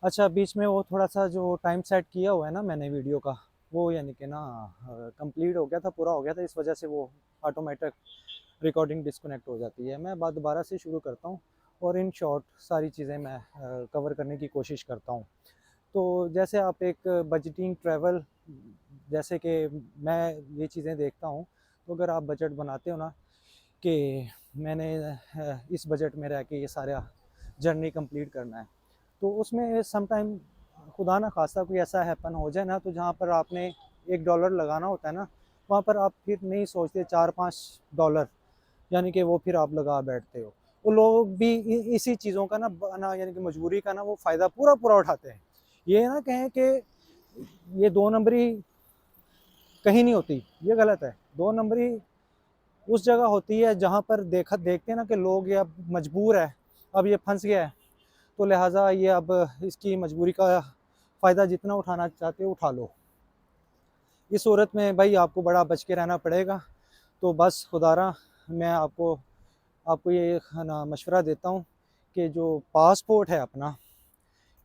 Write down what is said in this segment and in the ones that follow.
अच्छा, बीच में वो थोड़ा-सा जो टाइम सेट किया हुआ है ना मैंने वीडियो का, वो यानी कि ना कंप्लीट हो गया था, पूरा हो गया था, इस वजह से वो ऑटोमेटिक रिकॉर्डिंग डिस्कनेक्ट हो जाती है। मैं बात दोबारा से शुरू करता हूँ और इन शॉर्ट सारी चीज़ें मैं कवर करने की कोशिश करता हूँ। तो जैसे आप एक बजटिंग ट्रैवल, जैसे कि मैं ये चीज़ें देखता हूँ, तो अगर आप बजट बनाते हो ना कि मैंने इस बजट में रह के ये सारा जर्नी कंप्लीट करना है, तो उसमें सम टाइम खुदा ना खास्ता कोई ऐसा हैपन हो जाए ना, तो जहाँ पर आपने $1 लगाना होता है ना, वहाँ पर आप फिर नहीं सोचते 4-5 डॉलर, यानी कि वो फिर आप लगा बैठते हो। वो लोग भी इसी चीज़ों का ना यानी कि मजबूरी का ना वो फ़ायदा पूरा पूरा उठाते हैं। ये ना कहें कि ये दो नंबरी कहीं नहीं होती, ये गलत है। दो नंबरी उस जगह होती है जहाँ पर देखते हैं ना कि लोग ये अब मजबूर है, अब ये फंस गया है, तो लिहाजा ये अब इसकी मजबूरी का फ़ायदा जितना उठाना चाहते हो उठा लो। इस सूरत में भाई आपको बड़ा बच के रहना पड़ेगा। तो बस खुदारा मैं आपको आपको ये है ना मशवरा देता हूँ कि जो पासपोर्ट है अपना,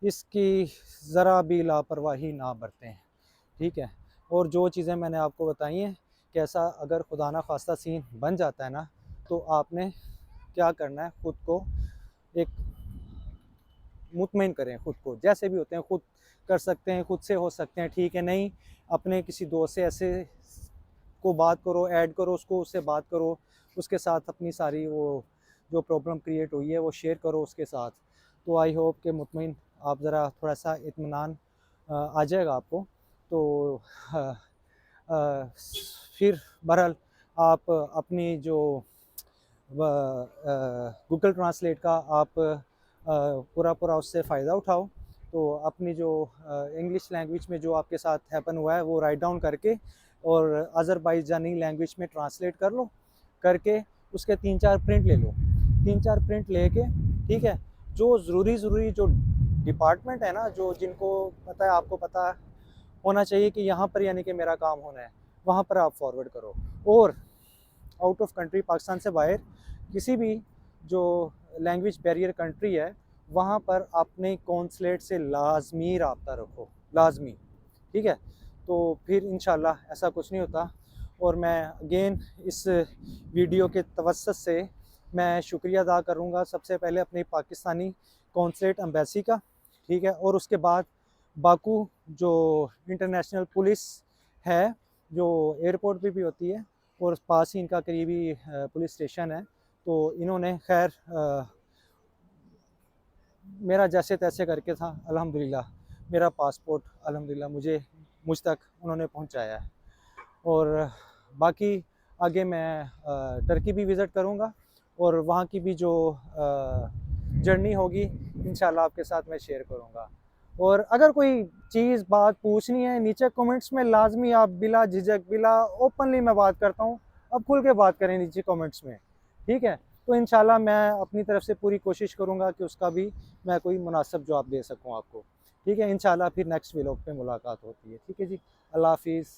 इसकी ज़रा भी लापरवाही ना बरतें, ठीक है? और जो चीज़ें मैंने आपको बताई हैं कि ऐसा अगर खुदा ना ख़ास्ता सीन बन जाता है ना, तो आपने क्या करना है, खुद को एक मुतमईन करें, खुद को जैसे भी होते हैं खुद कर सकते हैं, खुद से हो सकते हैं, ठीक है? नहीं, अपने किसी दोस्त से ऐसे को बात करो, ऐड करो उसको, उससे बात करो, उसके साथ अपनी सारी वो जो प्रॉब्लम क्रिएट हुई है वो शेयर करो उसके साथ। तो आई होप कि मुतमईन आप ज़रा थोड़ा-सा इत्मीनान आ जाएगा आपको। तो ह फिर बहरहाल आप अपनी जो गूगल ट्रांसलेट का आप पूरा-पूरा उससे फ़ायदा उठाओ। तो अपनी जो इंग्लिश लैंग्वेज में जो आपके साथ हैपन हुआ है वो राइट डाउन करके और अज़रबैजानी लैंग्वेज में ट्रांसलेट कर लो, करके उसके 3-4 प्रिंट ले लो। 3-4 प्रिंट लेके, ठीक है, जो ज़रूरी जो डिपार्टमेंट है ना, जो जिनको पता है, आपको पता होना चाहिए कि यहाँ पर यानी कि मेरा काम होना है, वहाँ पर आप फॉरवर्ड करो। और आउट ऑफ कंट्री, पाकिस्तान से बाहर किसी भी जो लैंग्वेज बैरियर कंट्री है, वहाँ पर अपने कॉन्सलेट से लाज़मी रब्ता रखो, लाज़मी, ठीक है? तो फिर इंशाल्लाह ऐसा कुछ नहीं होता। और मैं अगेन इस वीडियो के तवज्जुह से मैं शुक्रिया अदा करूँगा सबसे पहले अपनी पाकिस्तानी कॉन्सलेट एम्बेसी का, ठीक है? और उसके बाद बाकू जो इंटरनेशनल पुलिस है, जो एयरपोर्ट पे भी होती है, और पास ही इनका करीबी पुलिस स्टेशन है। तो इन्होंने खैर मेरा जैसे-तैसे करके था, अल्हम्दुलिल्लाह मेरा पासपोर्ट अल्हम्दुलिल्लाह मुझ तक उन्होंने पहुँचाया है। और बाकी आगे मैं टर्की भी विज़िट करूँगा और वहाँ की भी जो जर्नी होगी इंशाल्लाह आपके साथ मैं शेयर करूँगा। और अगर कोई चीज़, बात पूछनी है, नीचे कमेंट्स में लाज़मी आप बिला झिझक, बिला ओपनली मैं बात करता हूँ, अब खुल के बात करें नीचे कमेंट्स में, ठीक है? तो इंशाल्लाह मैं अपनी तरफ से पूरी कोशिश करूँगा कि उसका भी मैं कोई मुनासिब जवाब दे सकूँ आपको, ठीक है? इंशाल्लाह फिर नेक्स्ट व्लॉग पे मुलाकात होती है, ठीक है जी? अल्लाह हाफ़िज़।